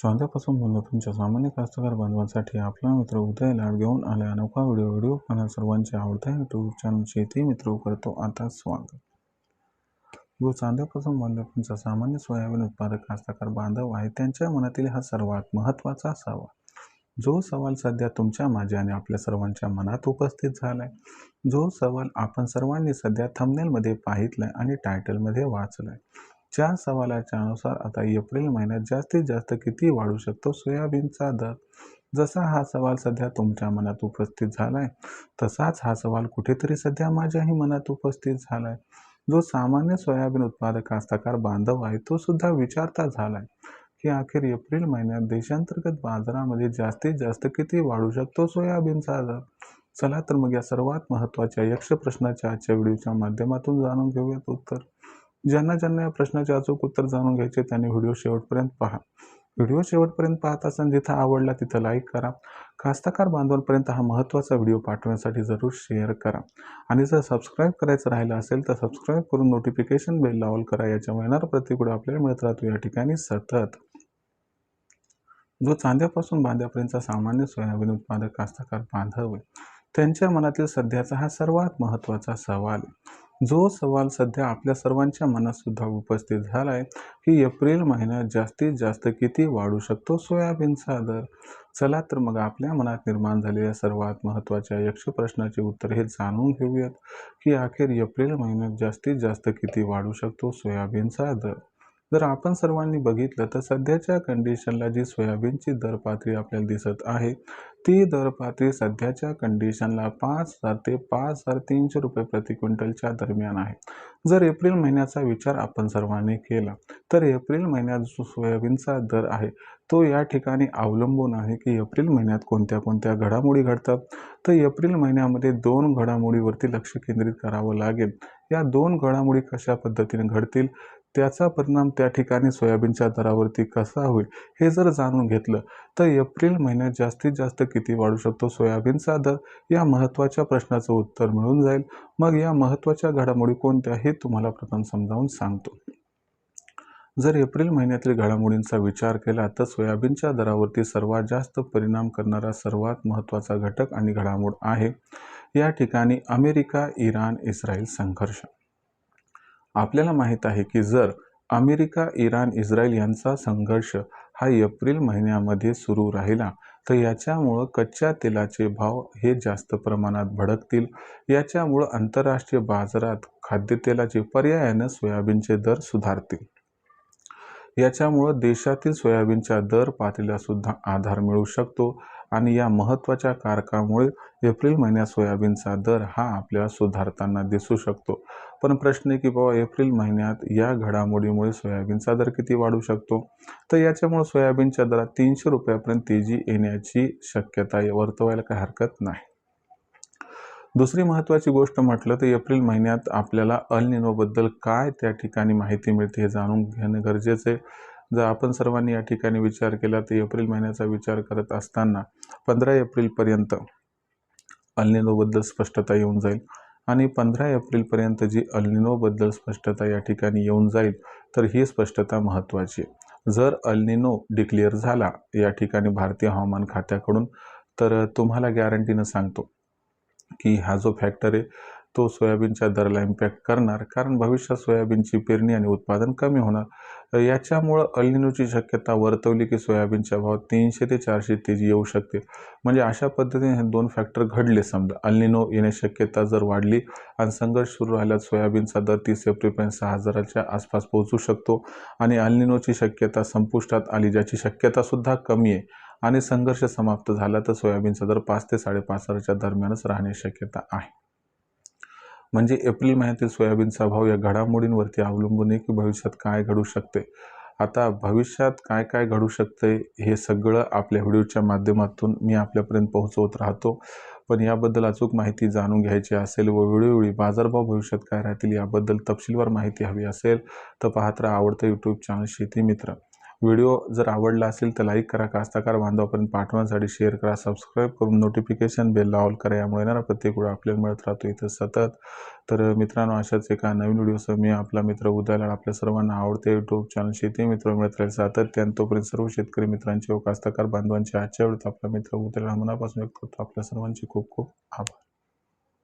चांद्यापासून तुमच्या सामान्य कास्तकार बांधवांसाठी आपला मित्र उदय लाड घेऊन आले अनोखा व्हिडिओ पाहण्या सर्वांचे आवडता यूट्यूब चॅनल शेती मित्र करतो आता स्वागत। जो चांद्यापासून तुमचा सामान्य सोयाबीन उत्पादक कास्तकार बांधव आहे त्यांच्या मनातील हा सर्वात महत्त्वाचा सवाल, जो सवाल सध्या तुमच्या माझ्या आणि आपल्या सर्वांच्या मनात उपस्थित झालाय, जो सवाल आपण सर्वांनी सध्या थंबनेलमध्ये पाहितलाय आणि टायटलमध्ये वाचलाय। ज्या सवालाच्या अनुसार आता एप्रिल महिन्यात जास्तीत जास्त किती वाढू शकतो सोयाबीनचा दर। जसा हा सवाल सध्या तुमच्या मनात उपस्थित झालाय तसाच हा सवाल कुठेतरी सध्या माझ्याही मनात उपस्थित झालाय। जो सामान्य सोयाबीन उत्पादक कास्तकार बांधव आहे तो सुद्धा विचारता झालाय की अखेर एप्रिल महिन्यात देशांतर्गत बाजारामध्ये जास्तीत जास्त किती वाढू शकतो सोयाबीनचा दर। चला तर मग या सर्वात महत्त्वाच्या यक्ष प्रश्नाच्या आजच्या व्हिडिओच्या माध्यमातून जाणून घेऊयात उत्तर। ज्यांना या प्रश्नाचे अचूक उत्तर जाणून घ्यायचे त्यांनी व्हिडिओ शेवटपर्यंत पहा। व्हिडिओ शेवटपर्यंत पाहत असताना जिथं आवडला तिथं लाईक करा। कास्तकार बांधवांपर्यंत हा महत्त्वाचा व्हिडिओ पाठवण्यासाठी जरूर शेअर करा आणि जर सबस्क्राईब करायचं राहिलं असेल तर सबस्क्राईब करून नोटिफिकेशन बेल ऑल करा। याच्यामुळे येणारा प्रत्येक व्हिडिओ आपल्याला मिळत राहतो या ठिकाणी सतत। जो चांद्यापासून बांध्यापर्यंतचा सामान्य सोयाबीन उत्पादक कास्तकार बांधव आहे त्यांच्या मनातील सध्याचा हा सर्वात महत्त्वाचा सवाल आहे, जो सवाल सध्या आपल्या सर्वांच्या मनात सुद्धा उपस्थित झाला आहे की एप्रिल महिन्यात जास्तीत जास्त किती वाढू शकतो सोयाबीनचा दर। चला तर मग आपल्या मनात निर्माण झालेल्या सर्वात महत्त्वाच्या यक्ष प्रश्नाचे उत्तर हे जाणून घेऊयात की अखेर एप्रिल महिन्यात जास्तीत जास्त किती वाढू शकतो सोयाबीनचा दर। जर आपण सर्वांनी बघितलं तर सध्याच्या कंडिशनला जी सोयाबीनची दर पातळी आपल्याला दिसत आहे ती दर पातळी सध्याच्या कंडिशनला 5,000 ते 5,300 रुपये प्रति क्विंटलच्या दरम्यान आहे। जर एप्रिल महिन्याचा विचार आपण सर्वांनी केला तर एप्रिल महिन्यात जो सोयाबीनचा दर आहे तो या ठिकाणी अवलंबून आहे की एप्रिल महिन्यात कोणत्या घडामोडी घडतात। तर एप्रिल महिन्यामध्ये 2 घडामोडीवरती लक्ष केंद्रित करावं लागेल। या 2 घडामोडी कशा पद्धतीने घडतील त्याचा परिणाम त्या ठिकाणी सोयाबीनच्या दरावरती कसा होईल हे जर जाणून घेतलं तर एप्रिल महिन्यात जास्तीत जास्त किती वाढू शकतो सोयाबीनचा दर या महत्त्वाच्या प्रश्नाचं उत्तर मिळून जाईल। मग या महत्त्वाच्या घडामोडी कोणत्या हे तुम्हाला प्रथम समजावून सांगतो। जर एप्रिल महिन्यातील घडामोडींचा विचार केला तर सोयाबीनच्या दरावरती सर्वात जास्त परिणाम करणारा सर्वात महत्त्वाचा घटक आणि घडामोड आहे या ठिकाणी अमेरिका इराण इस्रायल संघर्ष। आपल्याला माहित आहे की जर अमेरिका इराण इस्रायल यांचा संघर्ष हा एप्रिल महिन्यामध्ये सुरू राहिला तर याच्यामुळं कच्च्या तेलाचे भाव हे जास्त प्रमाणात भडकतील। याच्यामुळं आंतरराष्ट्रीय बाजारात खाद्यतेलाचे पर्यायाने सोयाबीनचे दर सुधारतील। याच्यामुळं देशातील सोयाबीनच्या दर पातळीला सुद्धा आधार मिळू शकतो आणि या महत्त्वाच्या कारकामुळे एप्रिल महिन्यात सोयाबीनचा दर हा आपल्याला सुधारताना दिसू शकतो। पण प्रश्न आहे की बाबा एप्रिल महिन्यात या घडामोडीमुळे सोयाबीनचा दर किती वाढू शकतो, तर याच्यामुळे सोयाबीनच्या दरात 300 रुपयापर्यंत तेजी येण्याची शक्यता वर्तवायला काही हरकत नाही। दुसरी महत्त्वाची गोष्ट म्हटलं तर एप्रिल महिन्यात आपल्याला अल निनो बद्दल काय त्या ठिकाणी माहिती मिळते हे जाणून घेणं गरजेचं आहे। जर आपण सर्वांनी या ठिकाणी विचार केला तर एप्रिल महिन्याचा विचार करत असताना 15 एप्रिलपर्यंत अल निनो बद्दल स्पष्टता येऊन जाईल आणि 15 एप्रिलपर्यंत जी अल निनो बद्दल स्पष्टता या ठिकाणी येऊन जाईल तर ही स्पष्टता महत्त्वाची आहे। जर अल निनो डिक्लेअर झाला या ठिकाणी भारतीय हवामान खात्याकडून तर तुम्हाला गॅरंटीनं सांगतो की हा जो फॅक्टर आहे तो सोयाबीनच्या दराला इम्पॅक्ट करणार, कारण भविष्यात सोयाबीनची पेरणी आणि उत्पादन कमी होणार। याच्यामुळं अल निनोची शक्यता वर्तवली की सोयाबीनच्या भावात 300 ते 400 तेजी येऊ शकते। म्हणजे अशा पद्धतीने हे 2 फॅक्टर घडले, समजा अल निनो येण्याची शक्यता जर वाढली आणि संघर्ष सुरू राहिल्यास सोयाबीनचा दर 30 एप्रिलपर्यंत 6,000च्या आसपास पोहोचू शकतो आणि अल निनोची शक्यता संपुष्टात आली ज्याची शक्यता सुद्धा कमी आहे आणि संघर्ष समाप्त झाला तर सोयाबीनचा दर 5 ते 5,500च्या दरम्यानच राहण्याची शक्यता आहे। म्हणजे एप्रिल महिन्यातील सोयाबीनचा भाव या घडामोडींवरती अवलंबून आहे की भविष्यात काय घडू शकते। आता भविष्यात काय घडू शकते हे सगळं आपल्या व्हिडिओच्या माध्यमातून मी आपल्यापर्यंत पोहोचवत राहतो। पण याबद्दल अचूक माहिती जाणून घ्यायची असेल व वेळोवेळी बाजारभाव भविष्यात काय राहतील याबद्दल तपशीलवार माहिती हवी असेल तर पाहत राहा आवडतं यूट्यूब चॅनल शेती मित्र व्हिडिओ जर आवडला असेल तर लाईक करा, कास्तकार बांधवापर्यंत पाठवण्यासाठी शेअर करा, सबस्क्राईब करून नोटिफिकेशन बेल ऑल करा. यामुळे येणारा प्रत्येक व्हिडिओ आपल्याला मिळत राहतो इथं सतत. तर मित्रांनो, अशाच एका नवीन व्हिडिओसह मी आपला मित्र उदय आपल्या सर्वांना आवडते यूट्यूब चॅनल शेती मित्र मिळत राहील सातत्याने. तोपर्यंत सर्व शेतकरी मित्रांचे व कास्तकार बांधवांचे आजच्या व्हिडिओत आपला मित्र उदय मनापासून व्यक्त करतो. आपल्या सर्वांचे खूप खूप आभार.